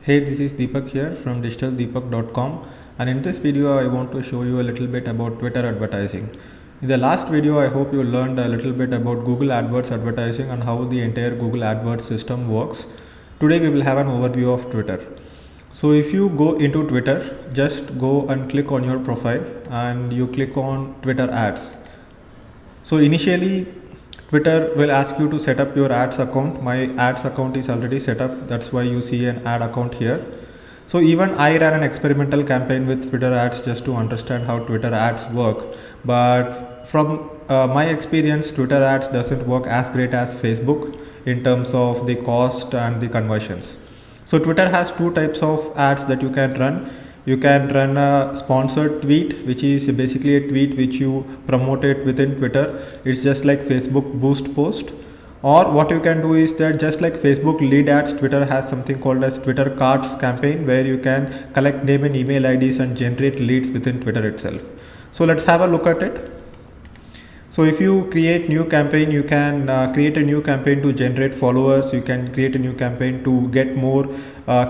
Hey, this is Deepak here from digitaldeepak.com, and in this video I want to show you a little bit about Twitter advertising. In the last video I hope you learned a little bit about Google AdWords advertising and how the entire Google AdWords system works. Today we will have an overview of Twitter. So if you go into Twitter, just go and click on your profile and you click on Twitter ads. So initially Twitter will ask you to set up your ads account. My ads account is already set up, that's why you see an ad account here. So even I ran an experimental campaign with Twitter ads just to understand how Twitter ads work, but from my experience, Twitter ads doesn't work as great as Facebook in terms of the cost and the conversions. So Twitter has two types of ads that you can run. You can run a sponsored tweet, which is basically a tweet which you promote it within Twitter. It's just like Facebook boost post. Or what you can do is that just like Facebook lead ads, Twitter has something called as Twitter cards campaign, where you can collect name and email IDs and generate leads within Twitter itself. So let's have a look at it. So if you create new campaign, you can create a new campaign to generate followers. You can create a new campaign to get more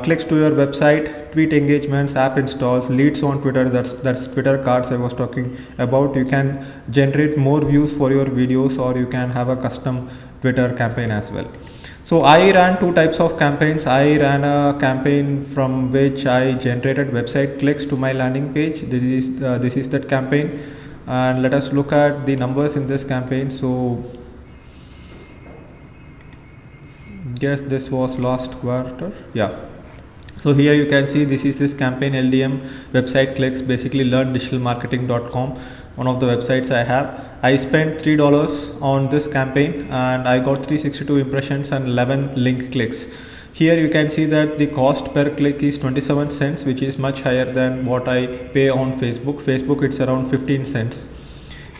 clicks to your website, tweet engagements, app installs, leads on Twitter. That's Twitter cards I was talking about. You can generate more views for your videos, or you can have a custom Twitter campaign as well. So I ran two types of campaigns. I ran a campaign from which I generated website clicks to my landing page. This is that campaign. And let us look at the numbers in this campaign. So guess this was last quarter. Yeah. So here you can see this campaign LDM website clicks, basically learndigitalmarketing.com, one of the websites I have. I spent $3 on this campaign and I got 362 impressions and 11 link clicks. Here you can see that the cost per click is 27 cents, which is much higher than what I pay on Facebook. Facebook it's around 15 cents.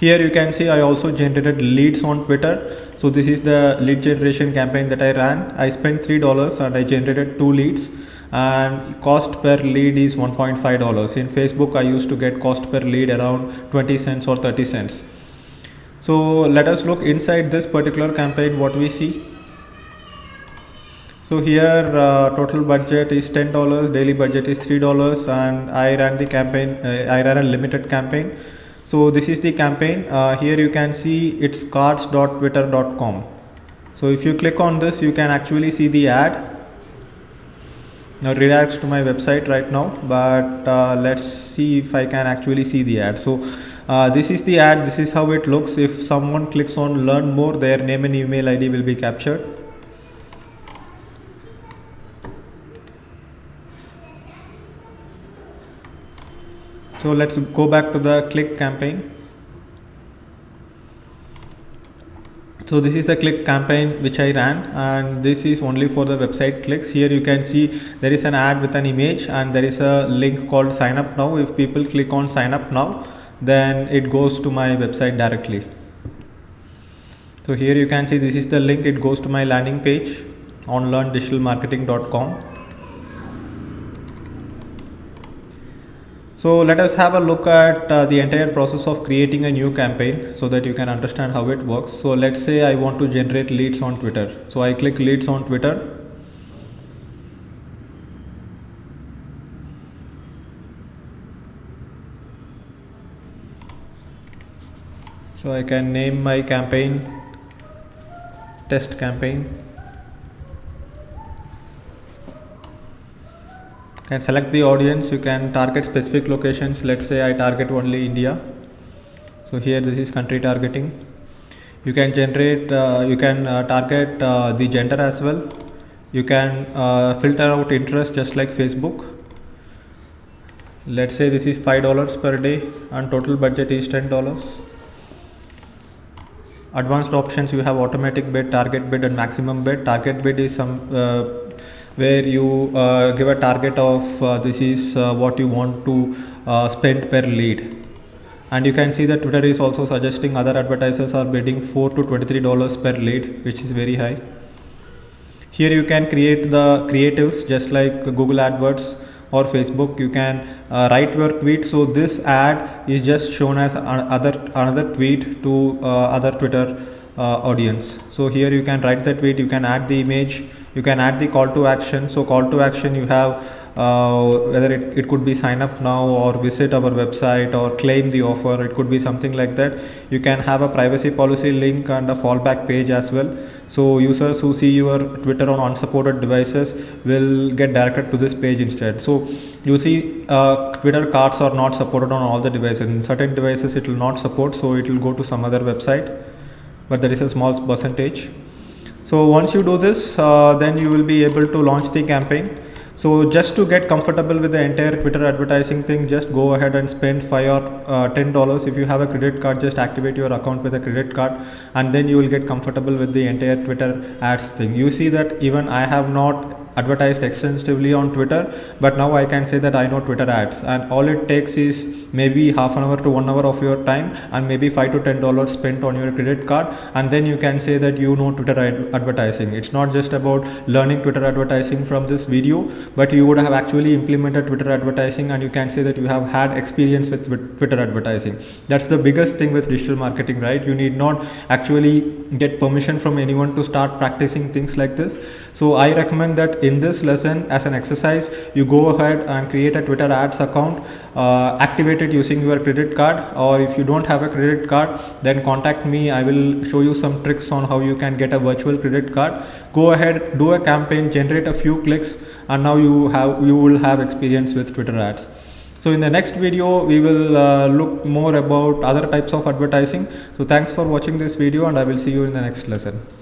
Here you can see I also generated leads on Twitter. So this is the lead generation campaign that I ran. I spent $3 and I generated 2 leads, and cost per lead is $1.5. In Facebook I used to get cost per lead around 20 cents or 30 cents. So let us look inside this particular campaign what we see. So here total budget is $10, daily budget is $3, and I ran the campaign, I ran a limited campaign. So this is the campaign. Here you can see it's cards.twitter.com. So if you click on this, you can actually see the ad. Now it redirects to my website right now, but let's see if I can actually see the ad. So this is the ad, this is how it looks. If someone clicks on learn more, their name and email ID will be captured. So let's go back to the click campaign. So this is the click campaign which I ran, and this is only for the website clicks. Here you can see there is an ad with an image and there is a link called sign up now. If people click on sign up now, then it goes to my website directly. So here you can see this is the link, it goes to my landing page on learndigitalmarketing.com. So let us have a look at the entire process of creating a new campaign so that you can understand how it works. So let's say I want to generate leads on Twitter. So I click leads on Twitter. So I can name my campaign test campaign. Can select the audience, you can target specific locations. Let's say I target only India. So here this is country targeting. You can generate, target the gender as well. You can filter out interest just like Facebook. Let's say this is $5 per day and total budget is $10. Advanced options, you have automatic bid, target bid and maximum bid. Target bid is some where you give a target of this is what you want to spend per lead. And you can see that Twitter is also suggesting other advertisers are bidding $4 to $23 per lead, which is very high. Here you can create the creatives just like Google AdWords or Facebook. You can write your tweet. So this ad is just shown as another tweet to other Twitter audience. So here you can write the tweet, you can add the image, You can add the call to action. So call to action, you have whether it could be sign up now or visit our website or claim the offer. It could be something like that. You can have a privacy policy link and a fallback page as well. So users who see your Twitter on unsupported devices will get directed to this page instead. So you see Twitter cards are not supported on all the devices. In certain devices it will not support, so it will go to some other website, but there is a small percentage. So once you do this, then you will be able to launch the campaign. So just to get comfortable with the entire Twitter advertising thing, just go ahead and spend $5 or $10. If you have a credit card, just activate your account with a credit card, and then you will get comfortable with the entire Twitter ads thing. You see that even I have not advertised extensively on Twitter, but now I can say that I know Twitter ads, and all it takes is maybe half an hour to 1 hour of your time and maybe $5 to $10 spent on your credit card, and then you can say that you know Twitter advertising. It's not just about learning Twitter advertising from this video, but you would have actually implemented Twitter advertising, and you can say that you have had experience with Twitter advertising. That's the biggest thing with digital marketing, right? You need not actually get permission from anyone to start practicing things like this. So I recommend that in this lesson, as an exercise, you go ahead and create a Twitter ads account, activate it using your credit card, or if you don't have a credit card, then contact me. I will show you some tricks on how you can get a virtual credit card. Go ahead, do a campaign, generate a few clicks, and now you will have experience with Twitter ads. So in the next video, we will look more about other types of advertising. So thanks for watching this video, and I will see you in the next lesson.